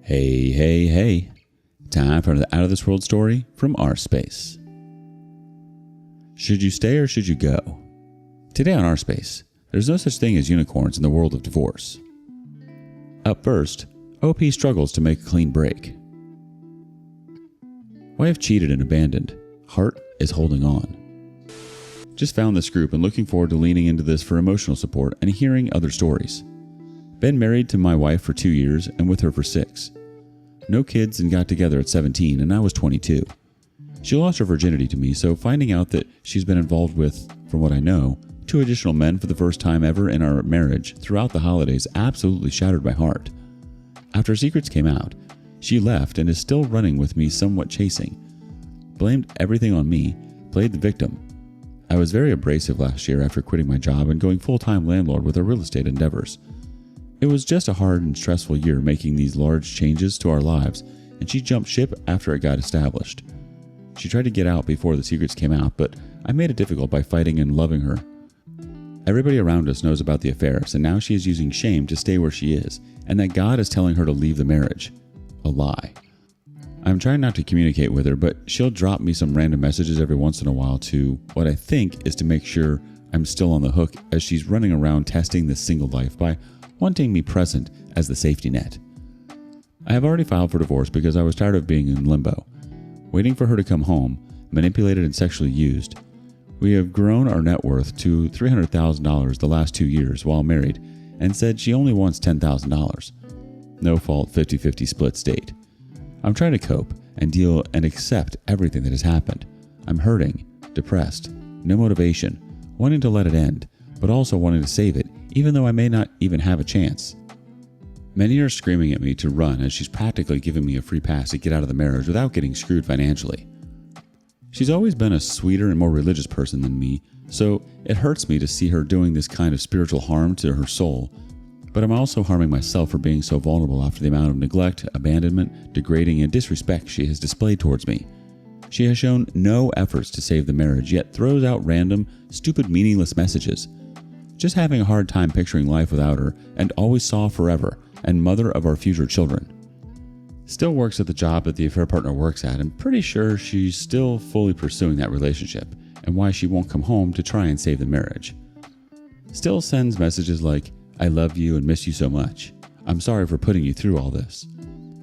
Hey, hey, hey. Time for the Out of This World story from rSpace. Should you stay or should you go? Today on rSpace, there's no such thing as unicorns in the world of divorce. Up first, OP struggles to make a clean break. Wife cheated and abandoned. Heart is holding on. Just found this group and looking forward to leaning into this for emotional support and hearing other stories. Been married to my wife for 2 years and with her for 6. No kids and got together at 17 and I was 22. She lost her virginity to me, so finding out that she's been involved with, from what I know, 2 additional men for the first time ever in our marriage throughout the holidays absolutely shattered my heart. After secrets came out, she left and is still running with me, somewhat chasing. Blamed everything on me, played the victim. I was very abrasive last year after quitting my job and going full-time landlord with our real estate endeavors. It was just a hard and stressful year making these large changes to our lives, and she jumped ship after it got established. She tried to get out before the secrets came out, but I made it difficult by fighting and loving her. Everybody around us knows about the affairs, and now she is using shame to stay where she is, and that God is telling her to leave the marriage. A lie. I'm trying not to communicate with her, but she'll drop me some random messages every once in a while to what I think is to make sure I'm still on the hook as she's running around testing this single life by wanting me present as the safety net. I have already filed for divorce because I was tired of being in limbo, waiting for her to come home, manipulated and sexually used. We have grown our net worth to $300,000 the last 2 years while married and said she only wants $10,000. No fault 50-50 split state. I'm trying to cope and deal and accept everything that has happened. I'm hurting, depressed, no motivation, wanting to let it end, but also wanting to save it even though I may not even have a chance. Many are screaming at me to run as she's practically giving me a free pass to get out of the marriage without getting screwed financially. She's always been a sweeter and more religious person than me, so it hurts me to see her doing this kind of spiritual harm to her soul, but I'm also harming myself for being so vulnerable after the amount of neglect, abandonment, degrading, and disrespect she has displayed towards me. She has shown no efforts to save the marriage, yet throws out random, stupid, meaningless messages. Just having a hard time picturing life without her, and always saw forever, and mother of our future children. Still works at the job that the affair partner works at, and pretty sure she's still fully pursuing that relationship, and why she won't come home to try and save the marriage. Still sends messages like, I love you and miss you so much. I'm sorry for putting you through all this.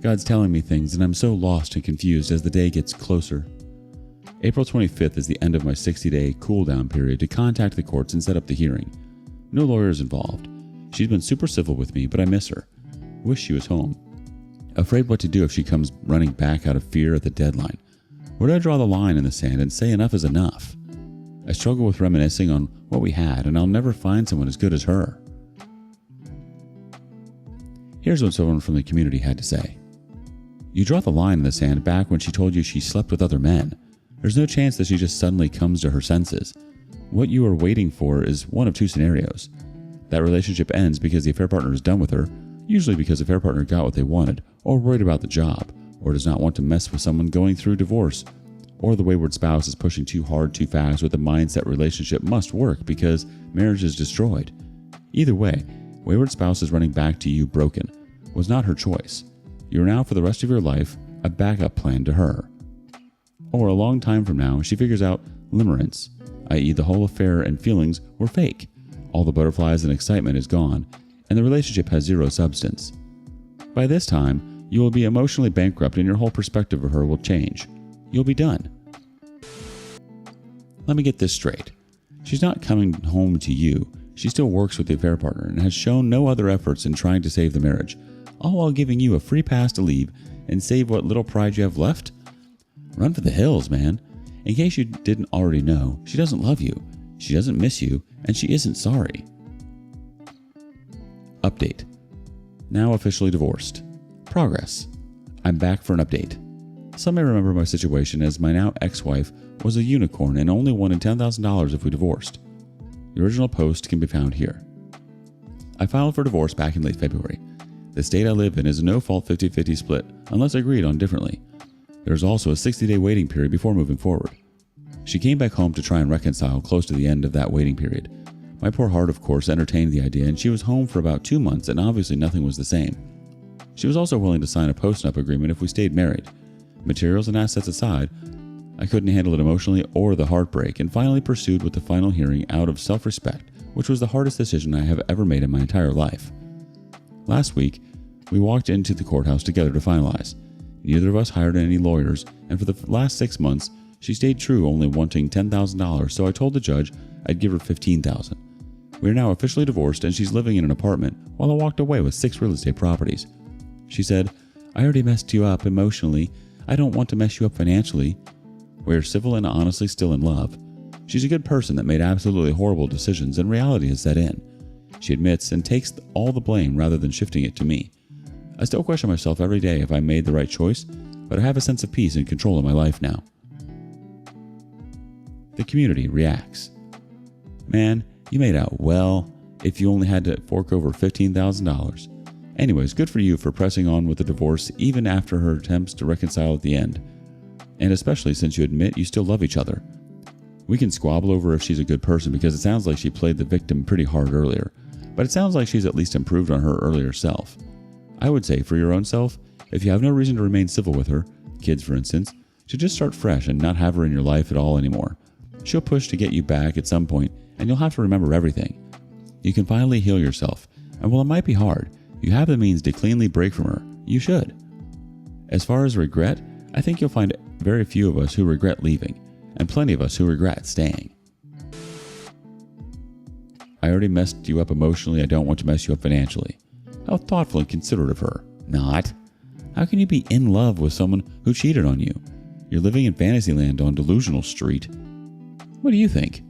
God's telling me things and I'm so lost and confused as the day gets closer. April 25th is the end of my 60-day cool-down period to contact the courts and set up the hearing. No lawyers involved. She's been super civil with me, but I miss her. Wish she was home. Afraid what to do if she comes running back out of fear at the deadline. Where do I draw the line in the sand and say enough is enough? I struggle with reminiscing on what we had, and I'll never find someone as good as her. Here's what someone from the community had to say. You draw the line in the sand back when she told you she slept with other men. There's no chance that she just suddenly comes to her senses. What you are waiting for is one of 2 scenarios. That relationship ends because the affair partner is done with her, usually because the affair partner got what they wanted, or worried about the job, or does not want to mess with someone going through divorce, or the wayward spouse is pushing too hard too fast with the mindset relationship must work because marriage is destroyed. Either way, wayward spouse is running back to you broken. Was not her choice. You are now for the rest of your life a backup plan to her. Or a long time from now, she figures out limerence, i.e. the whole affair and feelings were fake. All the butterflies and excitement is gone, and the relationship has zero substance. By this time, you will be emotionally bankrupt and your whole perspective of her will change. You'll be done. Let me get this straight. She's not coming home to you. She still works with the affair partner and has shown no other efforts in trying to save the marriage, all while giving you a free pass to leave and save what little pride you have left? Run for the hills, man. In case you didn't already know, she doesn't love you, she doesn't miss you, and she isn't sorry. Update. Now officially divorced. Progress. I'm back for an update. Some may remember my situation as my now ex-wife was a unicorn and only wanted $10,000 if we divorced. The original post can be found here. I filed for divorce back in late February. The state I live in is a no-fault 50-50 split unless agreed on differently. There is also a 60-day waiting period before moving forward. She came back home to try and reconcile close to the end of that waiting period. My poor heart, of course, entertained the idea, and she was home for about 2 months, and obviously nothing was the same. She was also willing to sign a post-nup agreement if we stayed married. Materials and assets aside, I couldn't handle it emotionally or the heartbreak, and finally pursued with the final hearing out of self-respect, which was the hardest decision I have ever made in my entire life. Last week, we walked into the courthouse together to finalize. Neither of us hired any lawyers, and for the last 6 months, she stayed true, only wanting $10,000, so I told the judge I'd give her $15,000. We are now officially divorced, and she's living in an apartment while I walked away with 6 real estate properties. She said, "I already messed you up emotionally. I don't want to mess you up financially." We are civil and honestly still in love. She's a good person that made absolutely horrible decisions, and reality has set in. She admits and takes all the blame rather than shifting it to me. I still question myself every day if I made the right choice, but I have a sense of peace and control in my life now. The community reacts. Man, you made out well if you only had to fork over $15,000. Anyways, good for you for pressing on with the divorce even after her attempts to reconcile at the end. And especially since you admit you still love each other. We can squabble over if she's a good person because it sounds like she played the victim pretty hard earlier, but it sounds like she's at least improved on her earlier self. I would say for your own self, if you have no reason to remain civil with her, kids for instance, to just start fresh and not have her in your life at all anymore. She'll push to get you back at some point, and you'll have to remember everything. You can finally heal yourself, and while it might be hard, you have the means to cleanly break from her. You should. As far as regret, I think you'll find very few of us who regret leaving, and plenty of us who regret staying. I already messed you up emotionally. I don't want to mess you up financially. How thoughtful and considerate of her. Not. How can you be in love with someone who cheated on you? You're living in Fantasyland on Delusional Street. What do you think?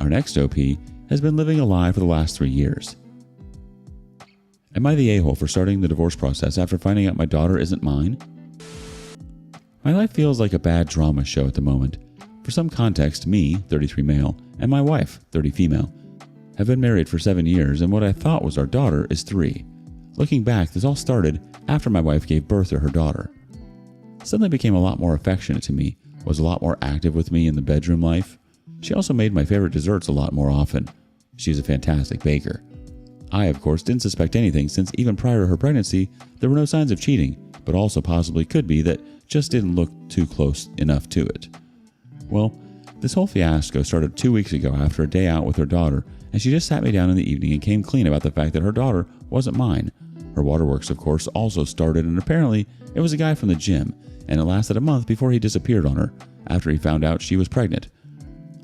Our next OP has been living a lie for the last 3 years. Am I the a-hole for starting the divorce process after finding out my daughter isn't mine? My life feels like a bad drama show at the moment. For some context, me, 33 male, and my wife, 30 female, have been married for 7 years, and what I thought was our daughter is 3. Looking back, this all started after my wife gave birth to her daughter. Suddenly became a lot more affectionate to me, was a lot more active with me in the bedroom life. She also made my favorite desserts a lot more often. She's a fantastic baker. I, of course, didn't suspect anything since even prior to her pregnancy, there were no signs of cheating, but also possibly could be that just didn't look too close enough to it. Well, this whole fiasco started 2 weeks ago after a day out with her daughter, and she just sat me down in the evening and came clean about the fact that her daughter wasn't mine. Her waterworks, of course, also started, and apparently it was a guy from the gym, and it lasted a month before he disappeared on her, after he found out she was pregnant.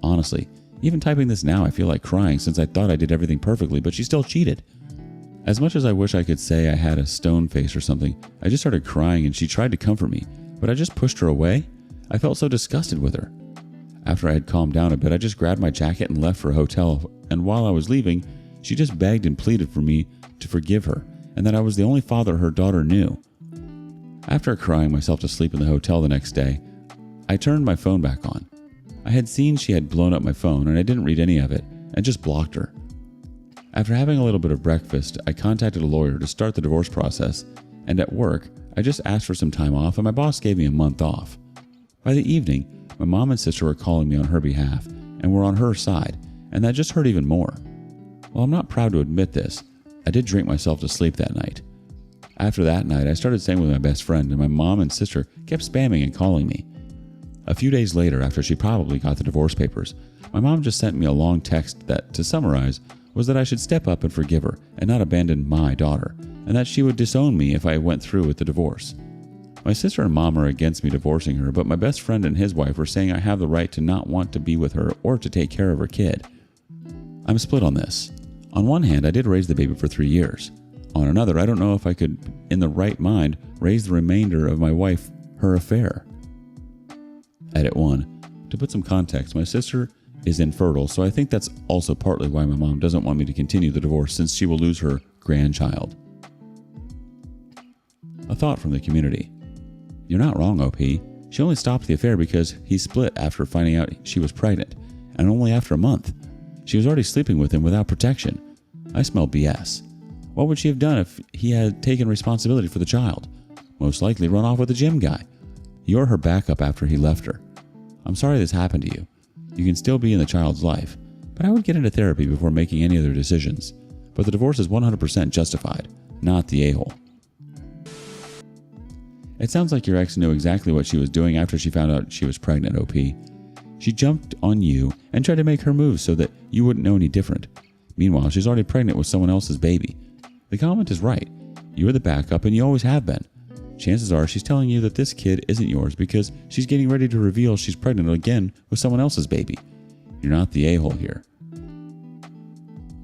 Honestly, even typing this now I feel like crying since I thought I did everything perfectly, but she still cheated. As much as I wish I could say I had a stone face or something, I just started crying and she tried to comfort me, but I just pushed her away. I felt so disgusted with her. After I had calmed down a bit, I just grabbed my jacket and left for a hotel, and while I was leaving, she just begged and pleaded for me to forgive her, and that I was the only father her daughter knew. After crying myself to sleep in the hotel the next day, I turned my phone back on. I had seen she had blown up my phone, and I didn't read any of it, and just blocked her. After having a little bit of breakfast, I contacted a lawyer to start the divorce process, and at work, I just asked for some time off, and my boss gave me a month off. By the evening, my mom and sister were calling me on her behalf, and were on her side, and that just hurt even more. While I'm not proud to admit this, I did drink myself to sleep that night. After that night, I started staying with my best friend, and my mom and sister kept spamming and calling me. A few days later, after she probably got the divorce papers, my mom just sent me a long text that, to summarize, was that I should step up and forgive her and not abandon my daughter, and that she would disown me if I went through with the divorce. My sister and mom are against me divorcing her, but my best friend and his wife are saying I have the right to not want to be with her or to take care of her kid. I'm split on this. On one hand, I did raise the baby for 3 years. On another, I don't know if I could, in the right mind, raise the remainder of my wife, her affair. Edit 1. To put some context, my sister is infertile, so I think that's also partly why my mom doesn't want me to continue the divorce since she will lose her grandchild. A thought from the community. You're not wrong, OP. She only stopped the affair because he split after finding out she was pregnant, and only after a month. She was already sleeping with him without protection. I smell BS. What would she have done if he had taken responsibility for the child? Most likely run off with the gym guy. You're her backup after he left her. I'm sorry this happened to you. You can still be in the child's life, but I would get into therapy before making any other decisions. But the divorce is 100% justified. not the a-hole. It sounds like your ex knew exactly what she was doing after she found out she was pregnant, OP. She jumped on you and tried to make her move so that you wouldn't know any different. Meanwhile, she's already pregnant with someone else's baby. The comment is right. You are the backup and you always have been. Chances are she's telling you that this kid isn't yours because she's getting ready to reveal she's pregnant again with someone else's baby. You're not the a-hole here.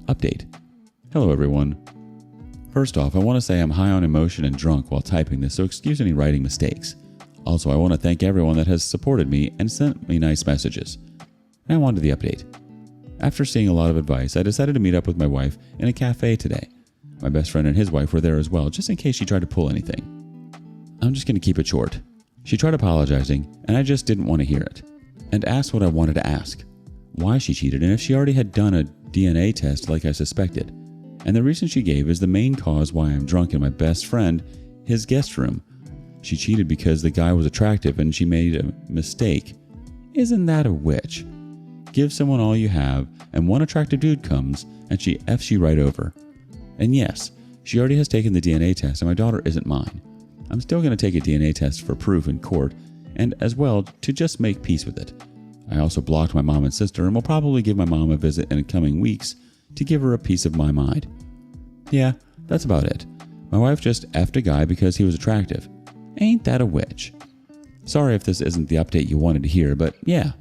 Update. Hello everyone. First off, I want to say I'm high on emotion and drunk while typing this, so excuse any writing mistakes. Also, I want to thank everyone that has supported me and sent me nice messages. Now on to the update. After seeing a lot of advice, I decided to meet up with my wife in a cafe today. My best friend and his wife were there as well, just in case she tried to pull anything. I'm just going to keep it short. She tried apologizing, and I just didn't want to hear it, and asked what I wanted to ask. Why she cheated, and if she already had done a DNA test like I suspected. And the reason she gave is the main cause why I'm drunk in my best friend, his guest room. She cheated because the guy was attractive and she made a mistake. Isn't that a witch? Give someone all you have, and one attractive dude comes, and she F's you right over. And yes, she already has taken the DNA test, and my daughter isn't mine. I'm still going to take a DNA test for proof in court, and as well to just make peace with it. I also blocked my mom and sister, and will probably give my mom a visit in the coming weeks to give her a piece of my mind. Yeah, that's about it. My wife just F'd a guy because he was attractive. Ain't that a witch? Sorry if this isn't the update you wanted to hear, but yeah.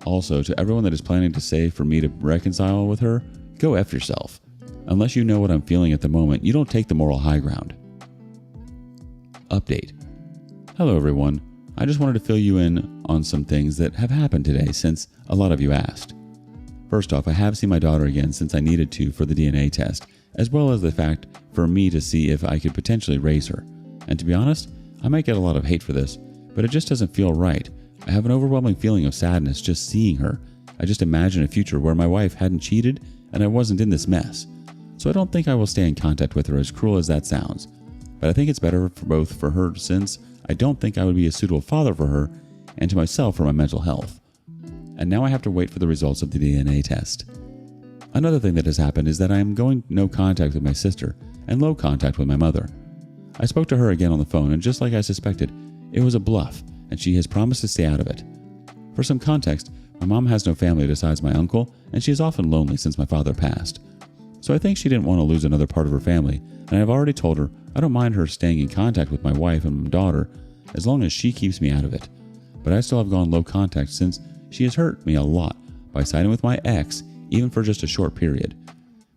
Also, to everyone that is planning to say for me to reconcile with her, go F yourself. Unless you know what I'm feeling at the moment, you don't take the moral high ground. Update. Hello everyone. I just wanted to fill you in on some things that have happened today since a lot of you asked. First off, I have seen my daughter again since I needed to for the DNA test, as well as the fact for me to see if I could potentially raise her. And to be honest, I might get a lot of hate for this, but it just doesn't feel right. I have an overwhelming feeling of sadness just seeing her. I just imagine a future where my wife hadn't cheated and I wasn't in this mess. So I don't think I will stay in contact with her, as cruel as that sounds. But I think it's better for both for her, since I don't think I would be a suitable father for her, and to myself for my mental health. And now I have to wait for the results of the DNA test. Another thing that has happened is that I am going no contact with my sister and low contact with my mother. I spoke to her again on the phone, and just like I suspected, it was a bluff, and she has promised to stay out of it. For some context, my mom has no family besides my uncle, and she is often lonely since my father passed. So I think she didn't want to lose another part of her family, and I've already told her I don't mind her staying in contact with my wife and my daughter as long as she keeps me out of it. But I still have gone low contact since she has hurt me a lot by siding with my ex, even for just a short period.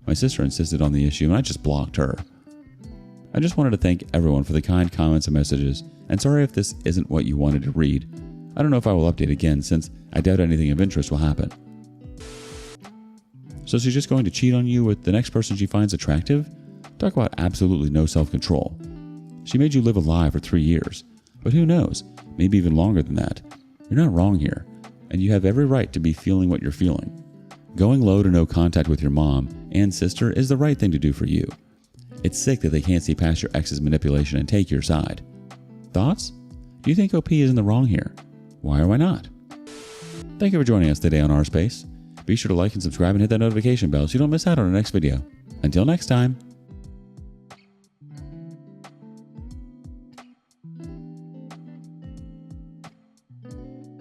My sister insisted on the issue, and I just blocked her. I just wanted to thank everyone for the kind comments and messages, and sorry if this isn't what you wanted to read. I don't know if I will update again, since I doubt anything of interest will happen. So she's just going to cheat on you with the next person she finds attractive? Talk about absolutely no self-control. She made you live a lie for 3 years, but who knows, maybe even longer than that. You're not wrong here, and you have every right to be feeling what you're feeling. Going low to no contact with your mom and sister is the right thing to do for you. It's sick that they can't see past your ex's manipulation and take your side. Thoughts? Do you think OP is in the wrong here? Why or why not? Thank you for joining us today on rSpace. Be sure to like and subscribe and hit that notification bell so you don't miss out on our next video. Until next time.